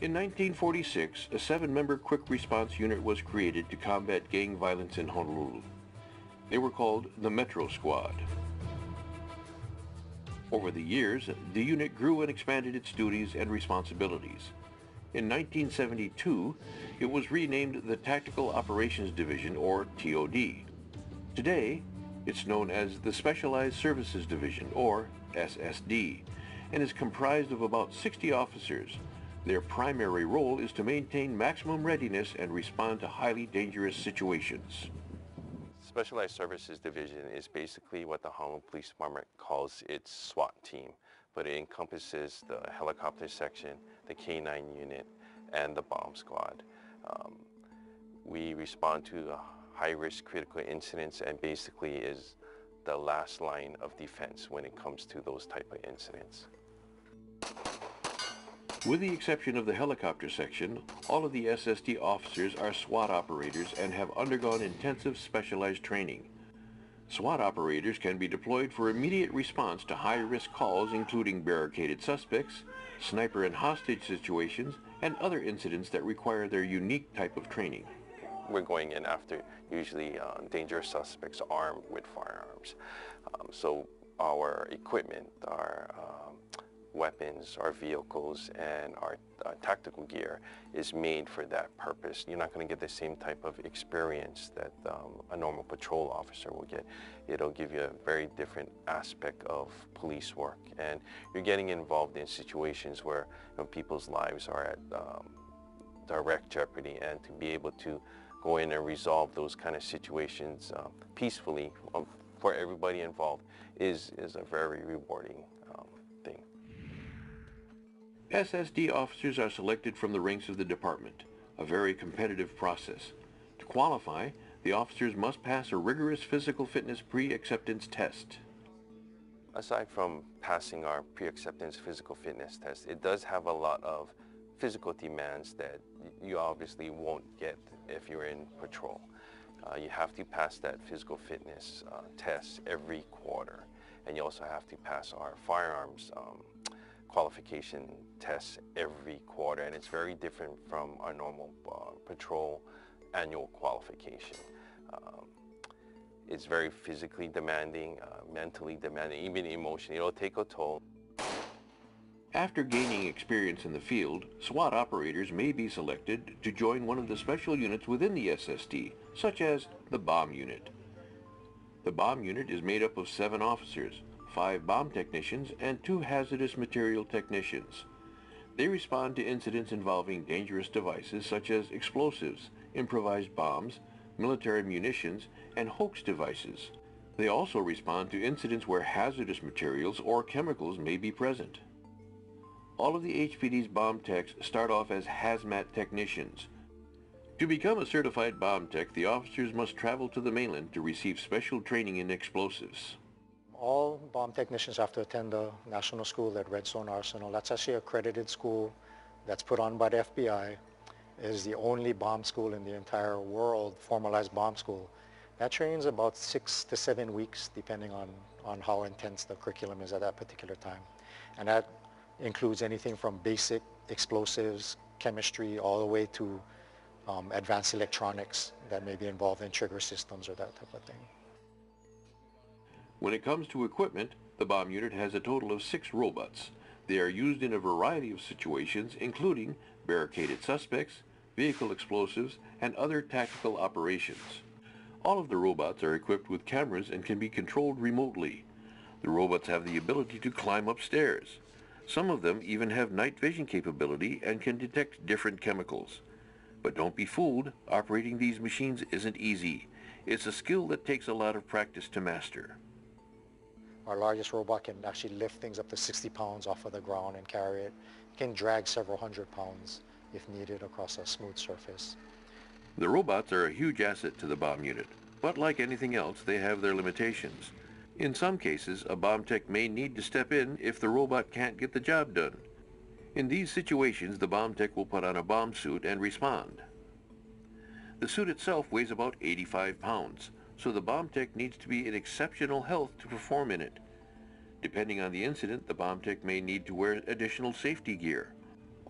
In 1946, a 7-member quick response unit was created to combat gang violence in Honolulu. They were called the Metro Squad. Over the years, the unit grew and expanded its duties and responsibilities. In 1972, it was renamed the Tactical Operations Division, or TOD. Today, it's known as the Specialized Services Division, or SSD, and is comprised of about 60 officers. Their primary role is to maintain maximum readiness and respond to highly dangerous situations. Specialized Services Division is basically what the Honolulu Police Department calls its SWAT team, but it encompasses the helicopter section, the K-9 unit, and the bomb squad. We respond to high-risk critical incidents and basically is the last line of defense when it comes to those type of incidents. With the exception of the helicopter section, all of the SSD officers are SWAT operators and have undergone intensive specialized training. SWAT operators can be deployed for immediate response to high-risk calls including barricaded suspects, sniper and hostage situations, and other incidents that require their unique type of training. We're going in after usually dangerous suspects armed with firearms. So our equipment, our weapons, our vehicles, and our tactical gear is made for that purpose. You're not going to get the same type of experience that a normal patrol officer will get. It'll give you a very different aspect of police work, and you're getting involved in situations where people's lives are at direct jeopardy, and to be able to go in and resolve those kind of situations peacefully for everybody involved is a very rewarding thing. SSD officers are selected from the ranks of the department, a very competitive process. To qualify, the officers must pass a rigorous physical fitness pre-acceptance test. Aside from passing our pre-acceptance physical fitness test, it does have a lot of physical demands that you obviously won't get if you're in patrol. You have to pass that physical fitness test every quarter, and you also have to pass our firearms qualification tests every quarter, and it's very different from our normal patrol annual qualification. It's very physically demanding, mentally demanding, even emotionally. It'll take a toll. After gaining experience in the field, SWAT operators may be selected to join one of the special units within the SSD, such as the bomb unit. The bomb unit is made up of 7 officers, 5 bomb technicians, and 2 hazardous material technicians. They respond to incidents involving dangerous devices such as explosives, improvised bombs, military munitions, and hoax devices. They also respond to incidents where hazardous materials or chemicals may be present. All of the HPD's bomb techs start off as hazmat technicians. To become a certified bomb tech, the officers must travel to the mainland to receive special training in explosives. All bomb technicians have to attend the National School at Redstone Arsenal. That's actually an accredited school that's put on by the FBI. It is the only bomb school in the entire world, formalized bomb school. That training is about 6 to 7 weeks, depending on how intense the curriculum is at that particular time. And that includes anything from basic explosives, chemistry, all the way to advanced electronics that may be involved in trigger systems or that type of thing. When it comes to equipment, the bomb unit has a total of 6 robots. They are used in a variety of situations, including barricaded suspects, vehicle explosives, and other tactical operations. All of the robots are equipped with cameras and can be controlled remotely. The robots have the ability to climb upstairs. Some of them even have night vision capability and can detect different chemicals. But don't be fooled, operating these machines isn't easy. It's a skill that takes a lot of practice to master. Our largest robot can actually lift things up to 60 pounds off of the ground and carry it. It can drag several hundred pounds if needed across a smooth surface. The robots are a huge asset to the bomb unit, but like anything else, they have their limitations. In some cases, a bomb tech may need to step in if the robot can't get the job done. In these situations, the bomb tech will put on a bomb suit and respond. The suit itself weighs about 85 pounds, so the bomb tech needs to be in exceptional health to perform in it. Depending on the incident, the bomb tech may need to wear additional safety gear.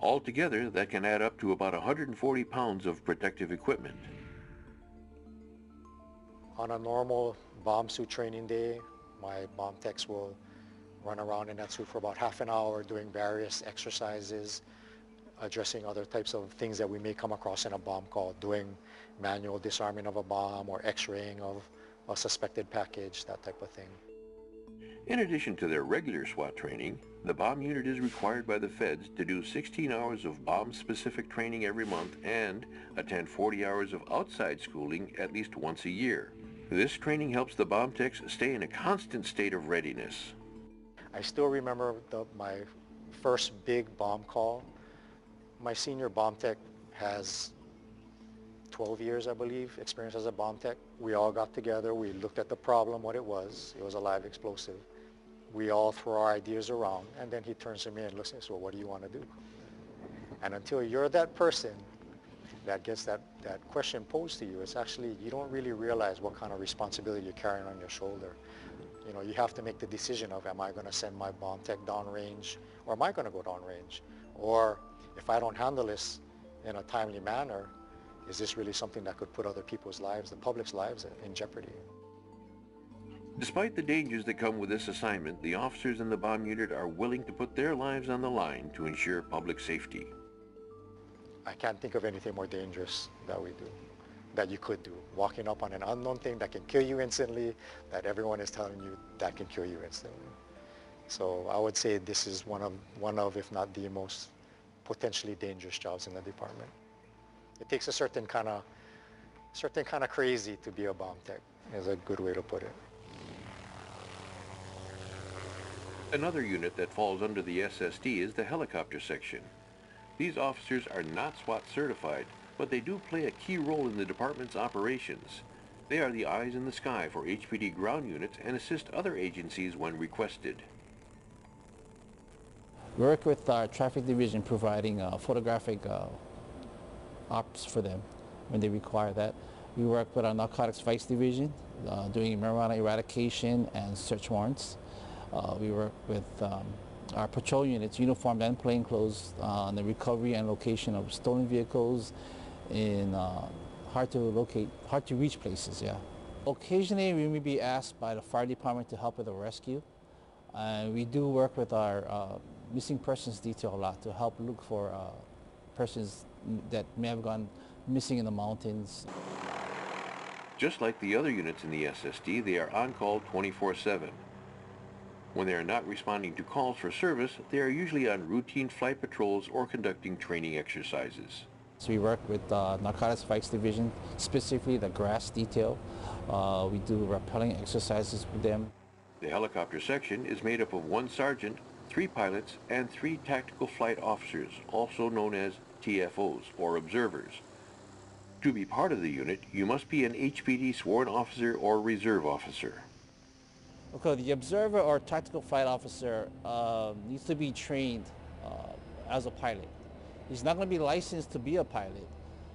Altogether, that can add up to about 140 pounds of protective equipment. On a normal bomb suit training day, my bomb techs will run around in that suit for about half an hour doing various exercises, addressing other types of things that we may come across in a bomb call, doing manual disarming of a bomb or x-raying of a suspected package, that type of thing. In addition to their regular SWAT training, the bomb unit is required by the feds to do 16 hours of bomb-specific training every month and attend 40 hours of outside schooling at least once a year. This training helps the bomb techs stay in a constant state of readiness. I still remember my first big bomb call. My senior bomb tech has 12 years, I believe, experience as a bomb tech. We all got together, we looked at the problem, what it was. It was a live explosive. We all throw our ideas around, and then he turns to me and looks and says, well, what do you want to do? And until you're that person that gets that question posed to you, it's actually, you don't really realize what kind of responsibility you're carrying on your shoulder. You know, you have to make the decision of, am I going to send my bomb tech downrange, or am I going to go downrange? Or if I don't handle this in a timely manner, is this really something that could put other people's lives, the public's lives, in jeopardy? Despite the dangers that come with this assignment, the officers in the bomb unit are willing to put their lives on the line to ensure public safety. I can't think of anything more dangerous that we do, that you could do. Walking up on an unknown thing that can kill you instantly, that everyone is telling you that can kill you instantly. So I would say this is one of, if not the most potentially dangerous jobs in the department. It takes a certain kind of crazy to be a bomb tech, is a good way to put it. Another unit that falls under the SSD is the helicopter section. These officers are not SWAT certified, but they do play a key role in the department's operations. They are the eyes in the sky for HPD ground units and assist other agencies when requested. We work with our traffic division providing photographic ops for them when they require that. We work with our narcotics vice division doing marijuana eradication and search warrants. We work with our patrol units, uniformed and plainclothes, on the recovery and location of stolen vehicles in hard to locate, hard to reach places, yeah. Occasionally we may be asked by the fire department to help with a rescue. We do work with our missing persons detail a lot to help look for persons that may have gone missing in the mountains. Just like the other units in the SSD, they are on call 24/7. When they are not responding to calls for service, they are usually on routine flight patrols or conducting training exercises. So we work with narcotics vice division, specifically the GRAS detail. We do rappelling exercises with them. The helicopter section is made up of 1 sergeant, 3 pilots, and 3 tactical flight officers, also known as TFOs, or observers. To be part of the unit, you must be an HPD sworn officer or reserve officer. Okay, the observer or tactical flight officer needs to be trained as a pilot. He's not going to be licensed to be a pilot,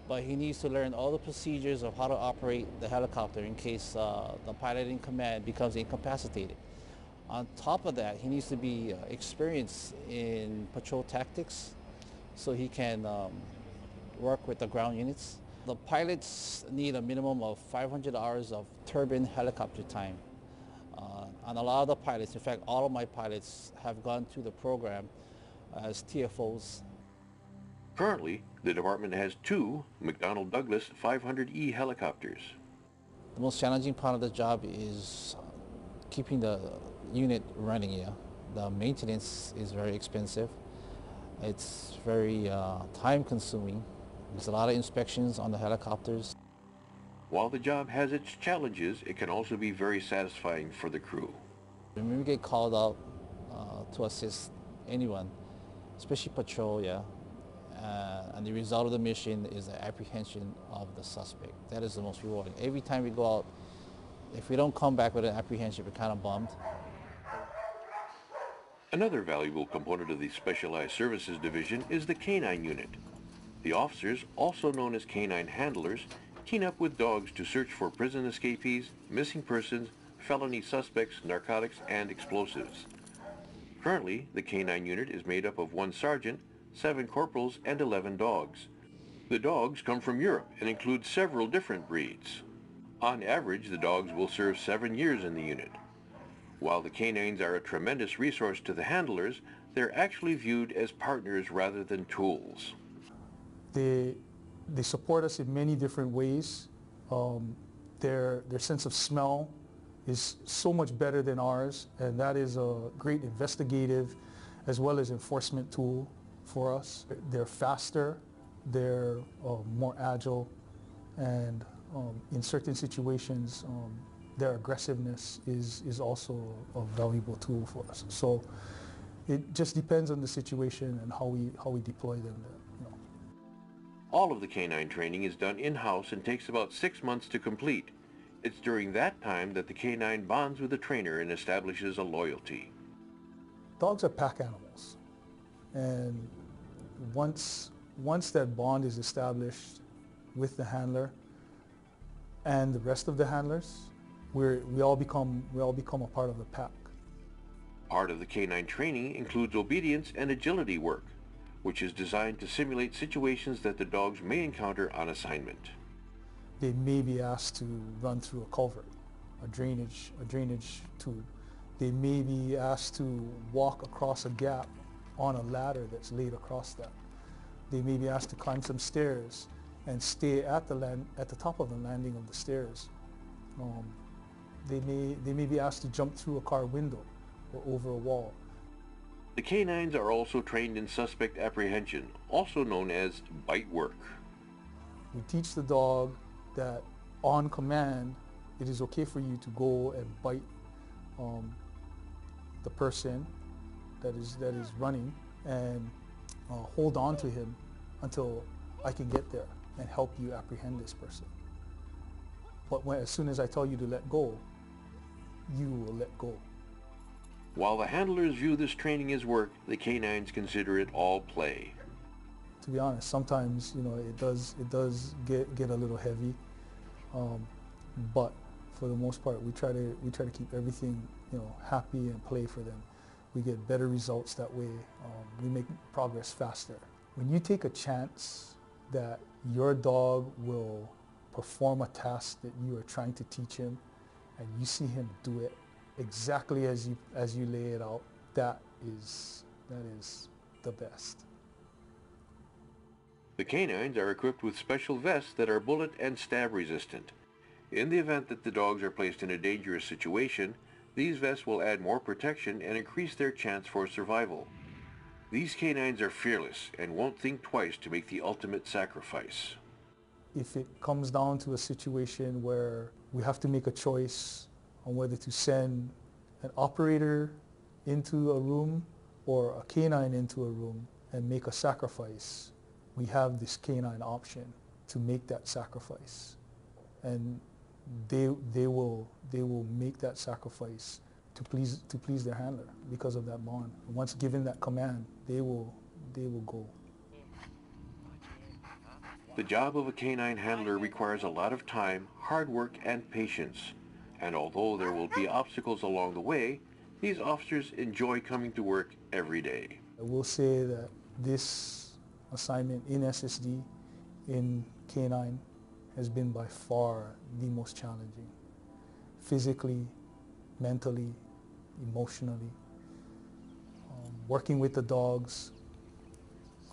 but he needs to learn all the procedures of how to operate the helicopter in case the pilot in command becomes incapacitated. On top of that, he needs to be experienced in patrol tactics so he can work with the ground units. The pilots need a minimum of 500 hours of turbine helicopter time. And a lot of the pilots, in fact, all of my pilots have gone through the program as TFOs. Currently, the department has 2 McDonnell Douglas 500E helicopters. The most challenging part of the job is keeping the unit running here. The maintenance is very expensive. It's very time-consuming. There's a lot of inspections on the helicopters. While the job has its challenges, it can also be very satisfying for the crew. When we get called out to assist anyone, especially patrol, yeah, and the result of the mission is the apprehension of the suspect. That is the most rewarding. Every time we go out, if we don't come back with an apprehension, we're kind of bummed. Another valuable component of the Specialized Services Division is the Canine Unit. The officers, also known as canine handlers, team up with dogs to search for prison escapees, missing persons, felony suspects, narcotics, and explosives. Currently, the Canine Unit is made up of 1 sergeant, 7 corporals, and 11 dogs. The dogs come from Europe and include several different breeds. On average, the dogs will serve 7 years in the unit. While the canines are a tremendous resource to the handlers, they're actually viewed as partners rather than tools. They support us in many different ways. Their sense of smell is so much better than ours, and that is a great investigative as well as enforcement tool for us. They're faster, they're more agile, and in certain situations, their aggressiveness is also a valuable tool for us. So it just depends on the situation and how we deploy them. All of the canine training is done in-house and takes about 6 months to complete. It's during that time that the canine bonds with the trainer and establishes a loyalty. Dogs are pack animals, and once that bond is established with the handler and the rest of the handlers, we all become a part of the pack. Part of the canine training includes obedience and agility work, which is designed to simulate situations that the dogs may encounter on assignment. They may be asked to run through a culvert, a drainage tube. They may be asked to walk across a gap on a ladder that's laid across that. They may be asked to climb some stairs and stay at the top of the landing of the stairs. They may be asked to jump through a car window or over a wall. The canines are also trained in suspect apprehension, also known as bite work. We teach the dog that on command, it is okay for you to go and bite the person that is running, and hold on to him until I can get there and help you apprehend this person. But as soon as I tell you to let go, you will let go. While the handlers view this training as work, the canines consider it all play. To be honest, sometimes it does get a little heavy, but for the most part, we try to keep everything happy and play for them. We get better results that way. We make progress faster. When you take a chance that your dog will perform a task that you are trying to teach him, and you see him do it exactly as you lay it out, that is the best. The canines are equipped with special vests that are bullet and stab resistant. In the event that the dogs are placed in a dangerous situation, these vests will add more protection and increase their chance for survival. These canines are fearless and won't think twice to make the ultimate sacrifice. If it comes down to a situation where we have to make a choice on whether to send an operator into a room or a canine into a room and make a sacrifice, we have this canine option to make that sacrifice. And they will make that sacrifice to please their handler because of that bond. Once given that command, they will go. The job of a canine handler requires a lot of time, hard work, and patience. And although there will be obstacles along the way, these officers enjoy coming to work every day. I will say that this assignment in SSD, in K9, has been by far the most challenging. Physically, mentally, emotionally. Working with the dogs,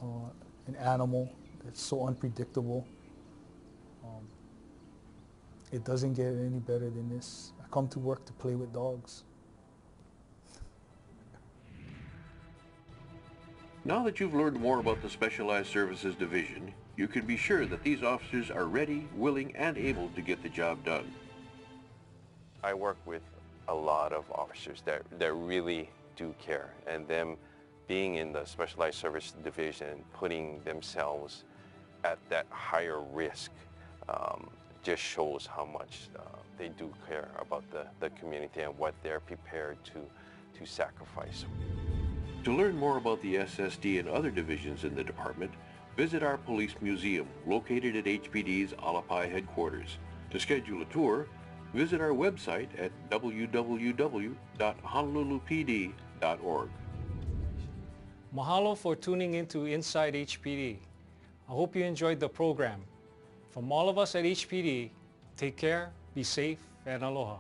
an animal that's so unpredictable. It doesn't get any better than this. I come to work to play with dogs. Now that you've learned more about the Specialized Services Division, you can be sure that these officers are ready, willing, and able to get the job done. I work with a lot of officers that really do care, and them being in the Specialized Service Division, putting themselves at that higher risk, just shows how much they do care about the community and what they're prepared to sacrifice. To learn more about the SSD and other divisions in the department, visit our police museum located at HPD's Alapai headquarters. To schedule a tour, visit our website at www.honolulupd.org. Mahalo for tuning into Inside HPD. I hope you enjoyed the program. From all of us at HPD, take care, be safe, and aloha.